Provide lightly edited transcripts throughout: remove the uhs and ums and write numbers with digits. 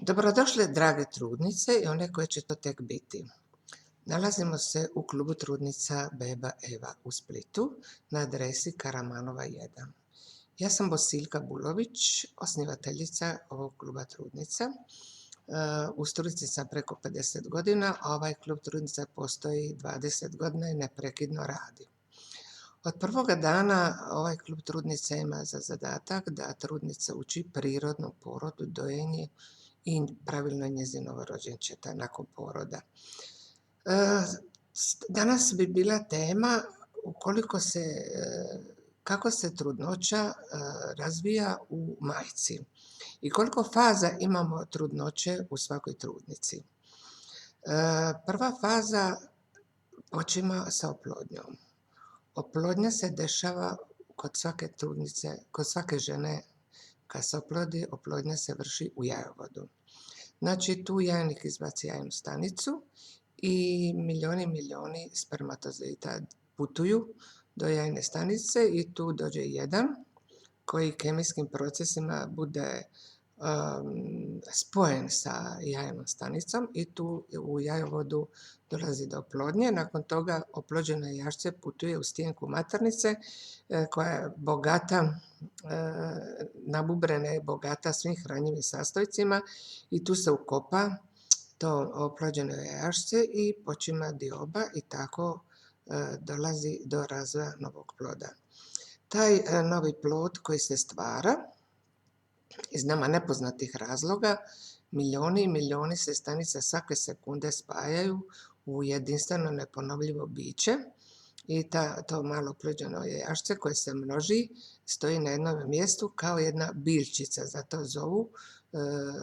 Dobrodošle drage trudnice i one koje će to tek biti. Nalazimo se u klubu trudnica Beba Eva u Splitu na adresi Karamanova 1. Ja sam Bosiljka Bulović, osnivateljica ovog kluba trudnica. U struci sam preko 50 godina, a ovaj klub trudnica postoji 20 godina i neprekidno radi. Od prvoga dana ovaj klub trudnica ima za zadatak da trudnica uči prirodnom porodu, dojenje i pravilno njezino rođenčeta nakon poroda. Danas bi bila tema kako se trudnoća razvija u majci i koliko faza imamo trudnoće u svakoj trudnici. Prva faza počima sa oplodnjom. Oplodnja se dešava kod svake trudnice, kod svake žene kad se oplodi, oplodnja se vrši u jajovodu. Znači tu jajnik izbaci jajnu stanicu i milijuni spermatozoida putuju do jajne stanice i tu dođe jedan koji kemijskim procesima bude spojen sa jajnom stanicom i tu u jajovodu dolazi do oplodnje. Nakon toga oplođeno jašce putuje u stijenku maternice koja je bogata, nabubrena je bogata svim hranjivim sastojcima i tu se ukopa to oplođeno jašce i počima dioba i tako dolazi do razvoja novog ploda. Taj novi plod koji se stvara iz nama nepoznatih razloga, milijuni i milijuni se stanica svake sekunde spajaju u jedinstveno neponovljivo biće i to malo oplođeno jašce koje se množi stoji na jednom mjestu kao jedna biljčica. Zato zovu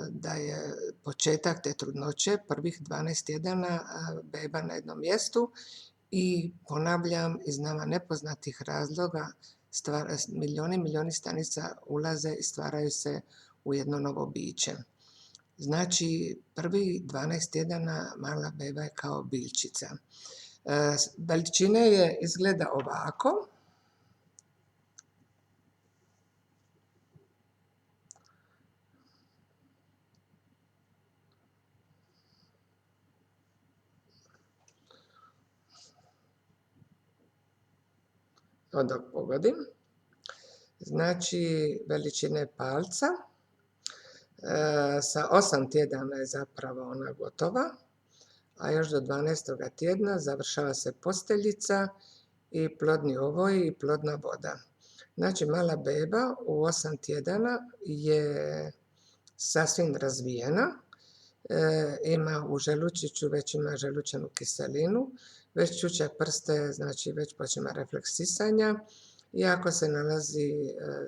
da je početak te trudnoće prvih 12 tjedana beba na jednom mjestu i ponavljam, iz nama nepoznatih razloga milijuni stanica ulaze i stvaraju se u jedno novo biće. Znači, prvi 12 tjedana mala beba je kao biljčica. Veličine je izgleda ovako. Dok pogodim. Znači, veličine palca. Sa 8 tjedana je zapravo ona gotova, a još do 12. tjedna završava se posteljica i plodni ovoj i plodna voda. Znači, mala beba u 8 tjedana je sasvim razvijena, ima u želučiću, već ima želučanu kiselinu, već čuče prste, znači već počima refleks sisanja. I ako se nalazi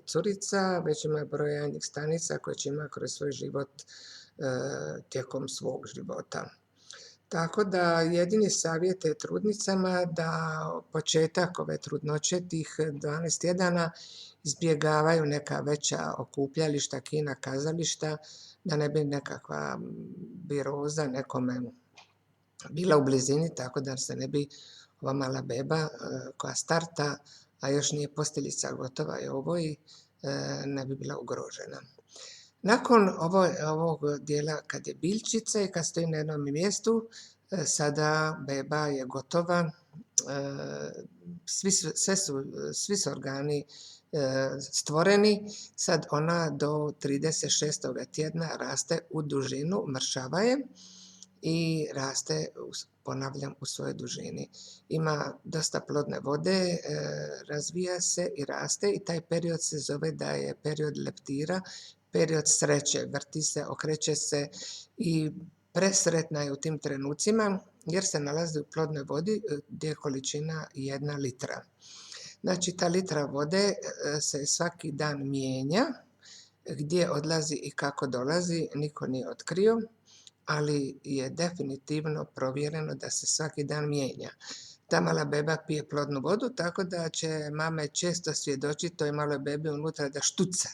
curica, već ima broj jajnih stanica koje će ima kroz svoj život tijekom svog života. Tako da jedini savjet je trudnicama da početak ove trudnoće, tih 12 tjedana, izbjegavaju neka veća okupljališta, kina, kazališta, da ne bi nekakva viroza nekome bila u blizini, tako da se ne bi ova mala beba koja starta, a još nije posteljica gotova i ovoj, ne bi bila ugrožena. Nakon ovog dijela kad je biljčica i kad stoji na jednom mjestu, sada beba je gotova, svi su organi stvoreni, sad ona do 36. tjedna raste u dužinu, mršava je i raste, ponavljam, u svojoj dužini. Ima dosta plodne vode, razvija se i raste i taj period se zove da je period leptira, period sreće, vrti se, okreće se i presretna je u tim trenucima jer se nalazi u plodnoj vodi gdje je količina 1 litra. Znači, ta litra vode se svaki dan mijenja, gdje odlazi i kako dolazi, niko nije otkrio, ali je definitivno provjereno da se svaki dan mijenja. Ta mala beba pije plodnu vodu, tako da će mame često svjedočiti toj maloj bebi unutra da štuca.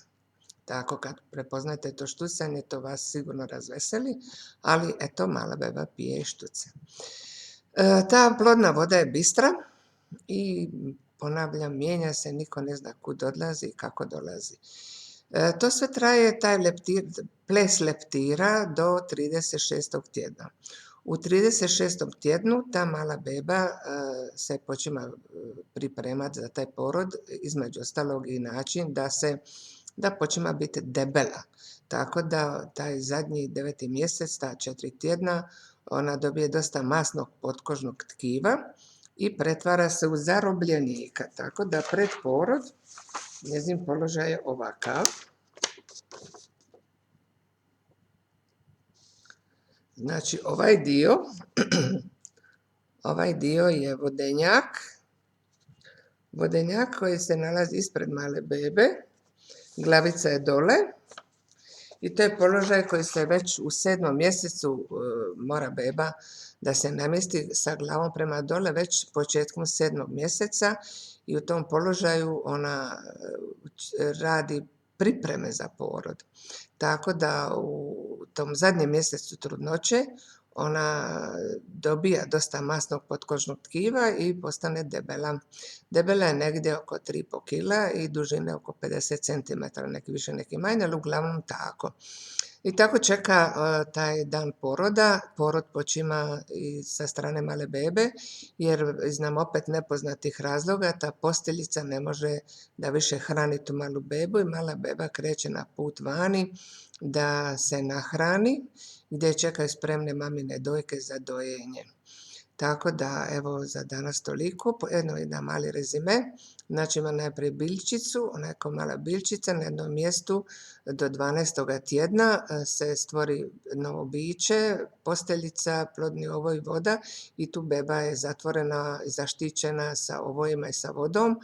Tako kad prepoznate to štucanje, to vas sigurno razveseli, ali eto, mala beba pije i štuce. Ta plodna voda je bistra i ponavljam, mijenja se, niko ne zna kud odlazi i kako dolazi. To sve traje, taj ples leptira do 36. tjedna. U 36. tjednu ta mala beba se počima pripremati za taj porod, između ostalog i način da počima biti debela. Tako da taj zadnji 9. mjesec, ta 4 tjedna, ona dobije dosta masnog potkožnog tkiva i pretvara se u zarobljenika. Tako da pred porod njezin položaj je ovakav. Znači ovaj dio je vodenjak koji se nalazi ispred male bebe, glavica je dole i to je položaj koji se već u 7. mjesecu mora beba da se namjesti sa glavom prema dole već početkom 7. mjeseca i u tom položaju ona radi pripreme za porod. Tako da u tom zadnjem mjesecu trudnoće ona dobija dosta masnog potkožnog tkiva i postane debela. Debela je negdje oko 3,5 kila i dužine oko 50 cm, neki više, neki manje, ali uglavnom tako. I tako čeka taj dan poroda. Porod počima i sa strane male bebe, jer iz nam opet nepoznatih razloga ta posteljica ne može da više hrani tu malu bebu i mala beba kreće na put vani da se nahrani, gdje čekaju spremne mamine dojke za dojenje. Tako da, evo, za danas toliko. Jedan mali rezime. Znači, ima najprije biljčicu, ona je kao mala biljčica, na jednom mjestu do 12. tjedna se stvori novo biće, posteljica, plodni ovoj, voda i tu beba je zatvorena i zaštićena sa ovojima i sa vodom.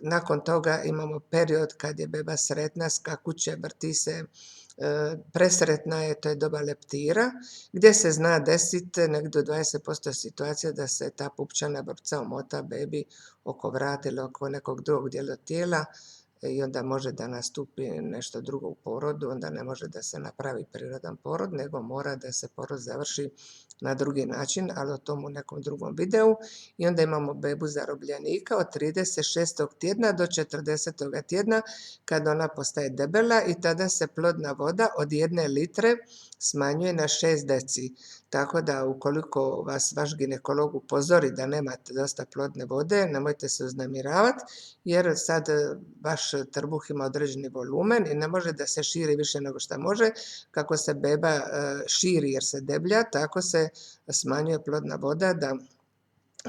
Nakon toga imamo period kad je beba sretna, skakuće, vrti se, presretna je, to je doba leptira, gdje se zna desiti negdje do 20% situacija da se ta pupčana vrpca omota bebi oko vrata ili oko nekog drugog dijela tijela i onda može da nastupi nešto drugo u porodu, onda ne može da se napravi prirodan porod, nego mora da se porod završi na drugi način, ali o tom u nekom drugom videu. I onda imamo bebu zarobljenika od 36. tjedna do 40. tjedna kad ona postaje debela i tada se plodna voda od 1 litre smanjuje na 6 deci. Tako da ukoliko vas vaš ginekolog upozori da nemate dosta plodne vode, nemojte se uznemiravati, jer sad vaš trbuh ima određeni volumen i ne može da se širi više nego što može. Kako se beba širi jer se deblja, tako se smanjuje plodna voda da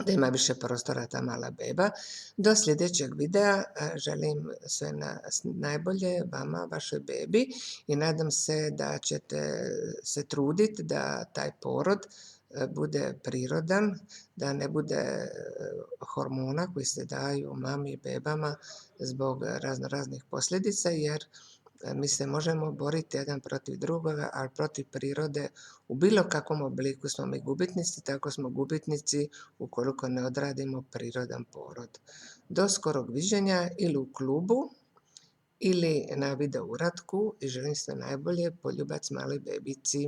ima više prostora ta mala beba. Do sljedećeg videa želim sve najbolje vama, vašoj bebi i nadam se da ćete se truditi da taj porod bude prirodan, da ne bude hormona koji se daju mami i bebama zbog raznih posljedica, jer mi se možemo boriti jedan protiv drugoga, ali protiv prirode u bilo kakvom obliku smo mi gubitnici, tako smo gubitnici ukoliko ne odradimo prirodan porod. Do skorog viđenja ili u klubu ili na video uratku i želim sve najbolje, poljubac maloj bebici.